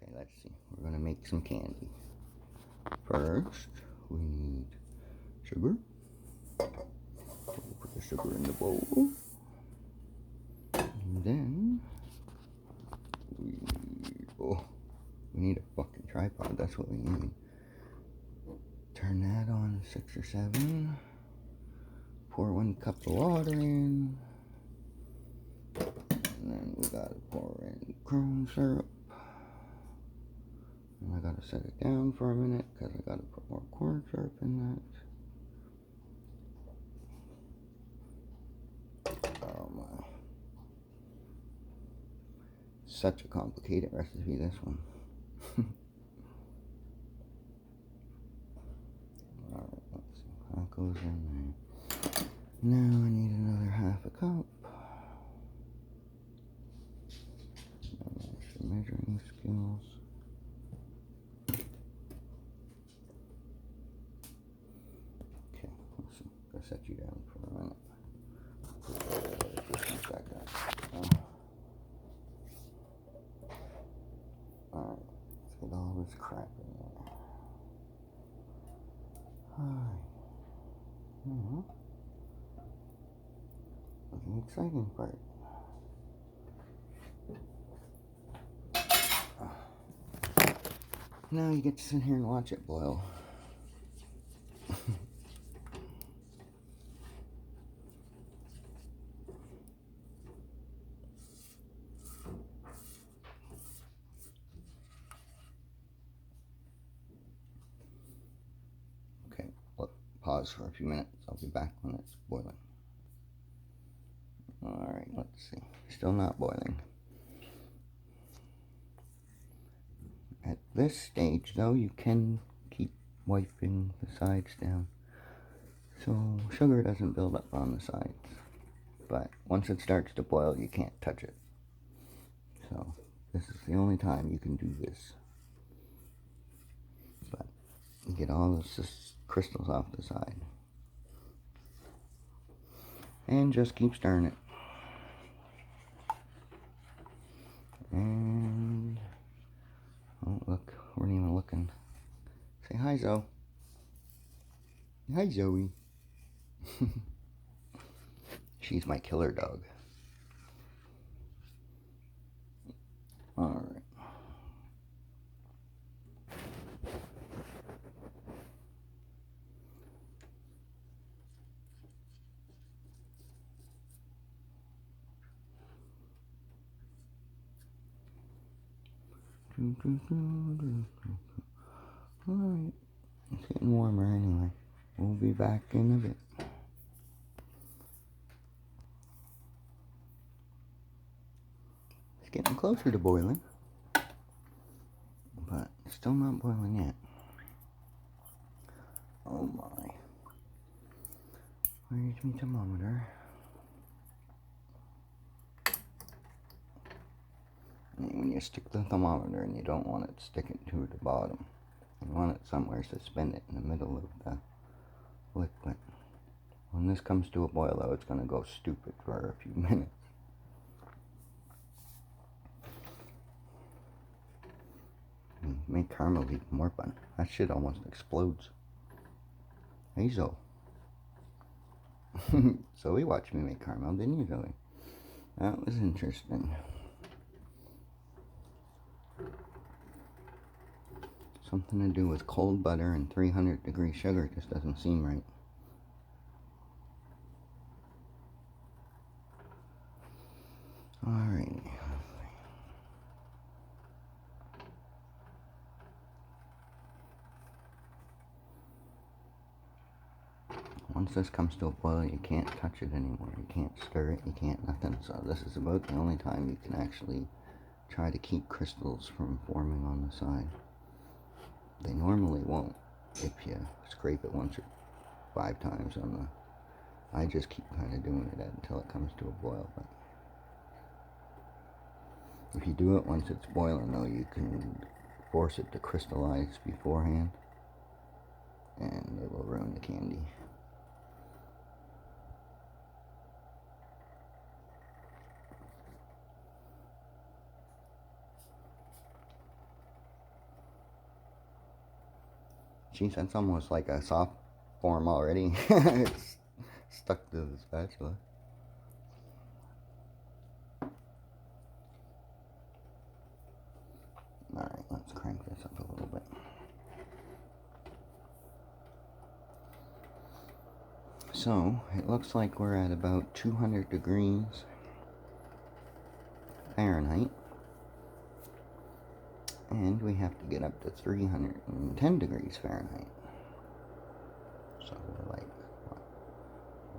Okay, let's see. We're gonna make some candy. First, we need sugar. We'll put the sugar in the bowl. And then we need a fucking tripod. That's what we need. Turn that on 6 or 7. Pour 1 cup of water in. And then we gotta pour in corn syrup. And I gotta set it down for a minute because I gotta put more corn syrup in that. Oh my. Such a complicated recipe, this one. Alright, let's see. That goes in there. Now I need another half a cup. There's your measuring skills. Okay, let's see. I'll set you down for a minute. Just back up. Alright, let's get all this crap in there. Alright. That's the exciting part. Now you get to sit here and watch it boil. Okay, look, pause for a few minutes. I'll be back when it's boiling. Alright, let's see. Still not boiling. At this stage, though, you can keep wiping the sides down so sugar doesn't build up on the sides. But once it starts to boil, you can't touch it. So this is the only time you can do this. But you get all those crystals off the side. And just keep stirring it. And oh, look, we're not even looking. Say hi, Zoe. Hi, Zoe. She's my killer dog. Alright. Alright. It's getting warmer anyway. We'll be back in a bit. It's getting closer to boiling. But still not boiling yet. Oh my. Where's my thermometer? When you stick the thermometer and you don't want it sticking to the bottom. You want it somewhere suspended in the middle of the liquid. When this comes to a boil though, it's going to go stupid for a few minutes. Make caramel even more fun. That shit almost explodes. Hey Zoe. Zoe watched me make caramel, didn't you, Zoe? That was interesting. Something to do with cold butter and 300-degree sugar just doesn't seem right. Alright. Once this comes to a boil, you can't touch it anymore. You can't stir it, you can't nothing. So this is about the only time you can actually try to keep crystals from forming on the side. They normally won't if you scrape it once or 5 times on the... I just keep kind of doing it until it comes to a boil. But if you do it once it's boiling though, you can force it to crystallize beforehand and it will ruin the candy. Geez, that's almost like a soft form already. It's stuck to the spatula. Alright, let's crank this up a little bit. So, it looks like we're at about 200 degrees Fahrenheit. And we have to get up to 310 degrees Fahrenheit. So we're like, what,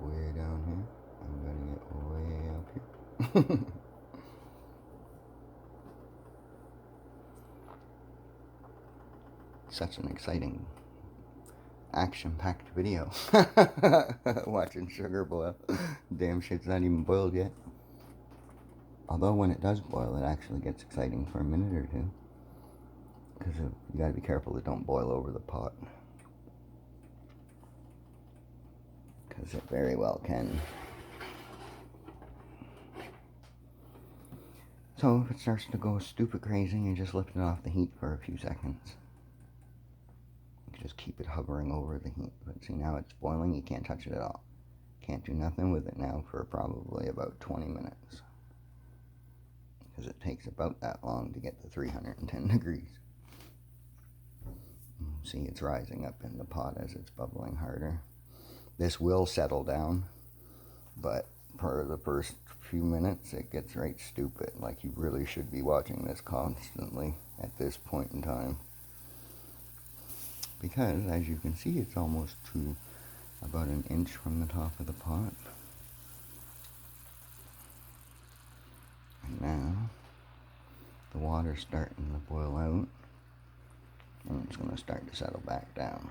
way down here. I'm gonna get way up here. Such an exciting, action-packed video. Watching sugar boil. Damn shit's not even boiled yet. Although when it does boil, it actually gets exciting for a minute or two. Because you gotta be careful that don't boil over the pot. Because it very well can. So if it starts to go stupid crazy, you just lift it off the heat for a few seconds. You just keep it hovering over the heat. But see, now it's boiling, you can't touch it at all. Can't do nothing with it now for probably about 20 minutes. Because it takes about that long to get to 310 degrees. See, it's rising up in the pot as it's bubbling harder. This will settle down, but for the first few minutes it gets right stupid. Like, you really should be watching this constantly at this point in time. Because, as you can see, it's almost to about an inch from the top of the pot. And now, the water's starting to boil out. And it's going to start to settle back down.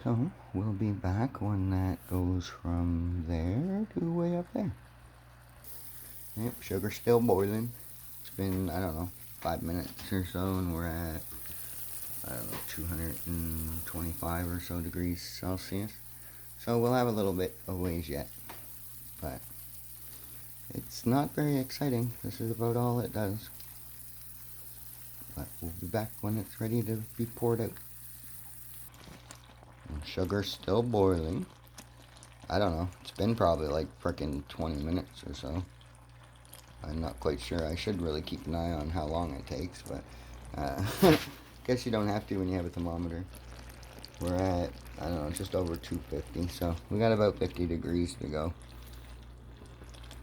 So, we'll be back when that goes from there to way up there. Yep, sugar's still boiling. It's been, I don't know, 5 minutes or so, and we're at, I don't know, 225 or so degrees Celsius. So we'll have a little bit of ways yet. But it's not very exciting. This is about all it does. But we'll be back when it's ready to be poured out. And sugar's still boiling. I don't know. It's been probably like frickin' 20 minutes or so. I'm not quite sure. I should really keep an eye on how long it takes, but guess you don't have to when you have a thermometer. We're at, I don't know, just over 250, so we got about 50 degrees to go.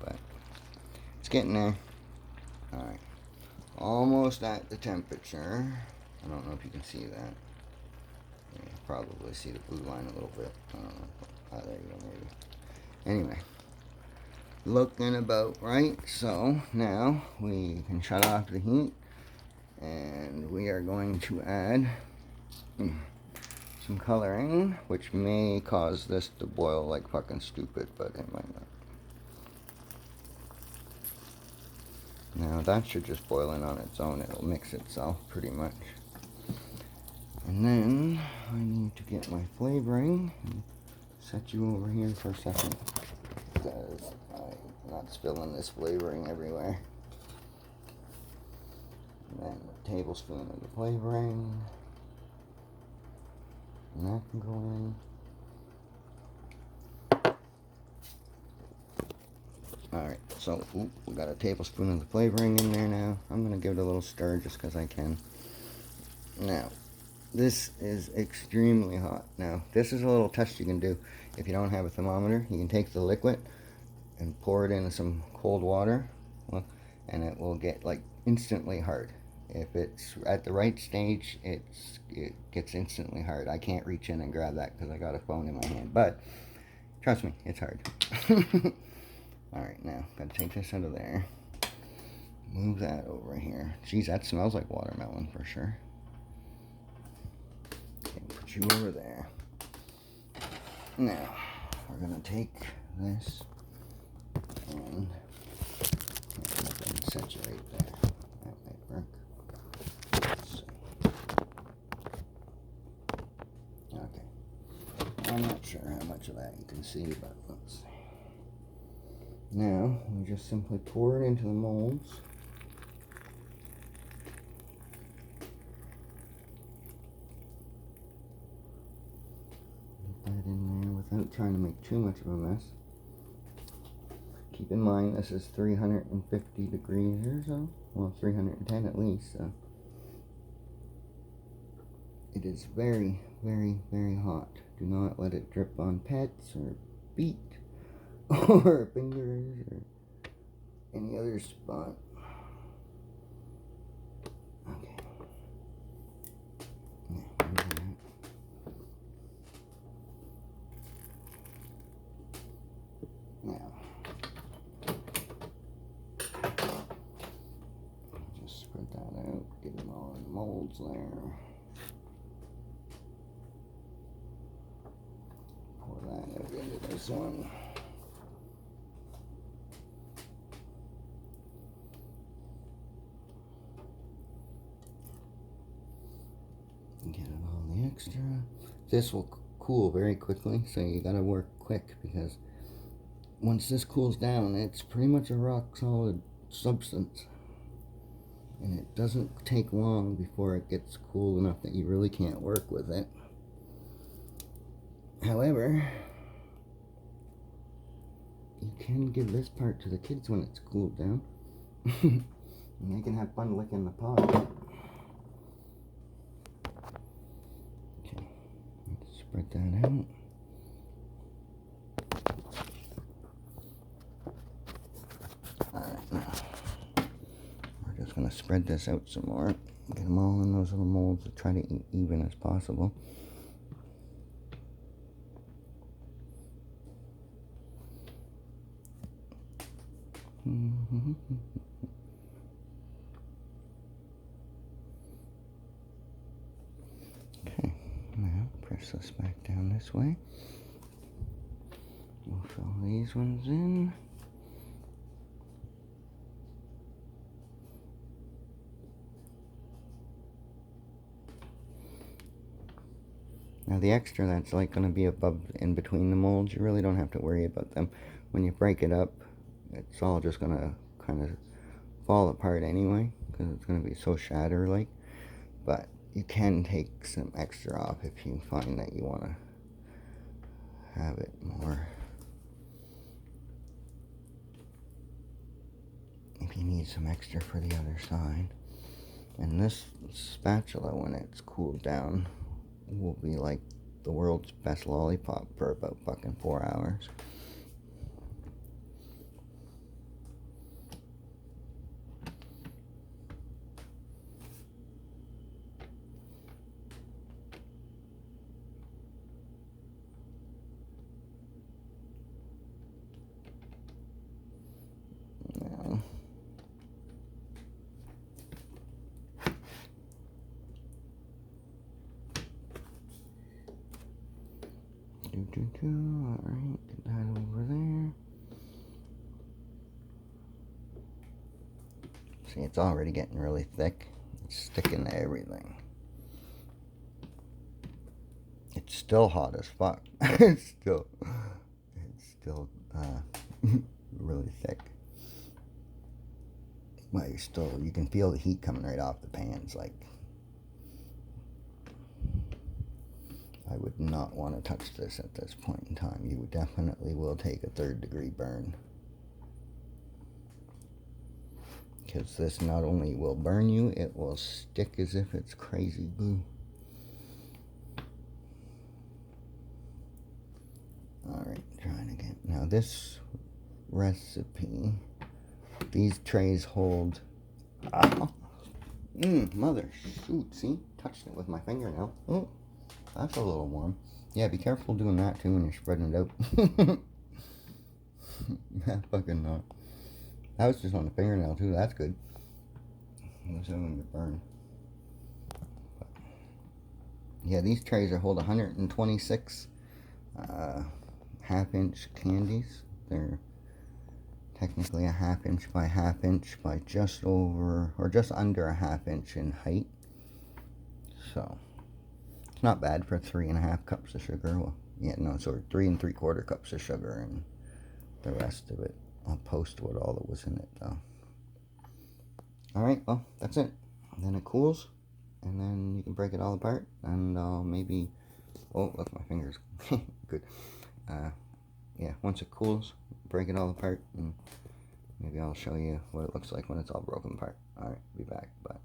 But it's getting there. Alright. Almost at the temperature. I don't know if you can see that. You can probably see the blue line a little bit. I don't know. Oh, there you go, maybe. Anyway. Looking about right. So now we can shut off the heat. And we are going to add some coloring, which may cause this to boil like fucking stupid, but it might not. Now that should just boil in on its own. It'll mix itself pretty much. And then I need to get my flavoring and set you over here for a second, because I'm not spilling this flavoring everywhere. And then a tablespoon of the flavoring. And that can go in. Alright, so we got a tablespoon of the flavoring in there now. I'm going to give it a little stir just because I can. Now, this is extremely hot. Now, this is a little test you can do. If you don't have a thermometer, you can take the liquid and pour it into some cold water, and it will get like instantly hard. If it's at the right stage, it gets instantly hard. I can't reach in and grab that because I got a phone in my hand, but trust me, it's hard. Alright, now, gotta take this out of there. Move that over here. Geez, that smells like watermelon for sure. Okay, put you over there. Now, we're gonna take this and set you right there. That might work. Okay. I'm not sure how much of that you can see, but let's see. Now, we just simply pour it into the molds. without trying to make too much of a mess. Keep in mind this is 350 degrees or so. Well, 310 at least, so. It is very, very, very hot. Do not let it drip on pets or feet or fingers or any other spot. Okay. Now, just spread that out, get them all in the molds there. Pour that out into this one. Get it all the extra. This will cool very quickly, so you gotta work quick, because once this cools down, it's pretty much a rock solid substance. And it doesn't take long before it gets cool enough that you really can't work with it. However, you can give this part to the kids when it's cooled down. And they can have fun licking the pot. Okay, let's spread that out. Alright, now we're just going to spread this out some more. Get them all in those little molds to try to eat even as possible. Okay, now press this back down this way. We'll fill these ones in. Now the extra that's like going to be above in between the molds, you really don't have to worry about them. When you break it up, it's all just going to kind of fall apart anyway, because it's going to be so shatter-like. But you can take some extra off if you find that you want to have it more. If you need some extra for the other side. And this spatula, when it's cooled down, will be like the world's best lollipop for about fucking 4 hours. Now, alright, get that over there. See, it's already getting really thick. It's sticking to everything. It's still hot as fuck. it's still really thick. Well, you can feel the heat coming right off the pans. Like, I would not want to touch this at this point in time. You definitely will take a 3rd degree burn. Because this not only will burn you, it will stick as if it's crazy glue. Alright, trying again. Now this recipe, these trays hold... mother shoot, see? Touched it with my fingernail. Oh, that's a little warm. Yeah, be careful doing that too when you're spreading it out. That fucking not. That was just on the fingernail too, that's good. That's how I'm gonna burn. But yeah, these trays are hold 126 half-inch candies. They're technically a half-inch by half-inch by just over, or just under a half-inch in height. So, it's not bad for 3.5 cups of sugar. Well, yeah, no, so 3 3/4 cups of sugar, and the rest of it, I'll post what all that was in it, though. Alright, well, that's it. And then it cools, and then you can break it all apart, and I'll maybe... Oh, look, my fingers. Good. yeah, once it cools, break it all apart, and maybe I'll show you what it looks like when it's all broken apart. Alright, be back. Bye.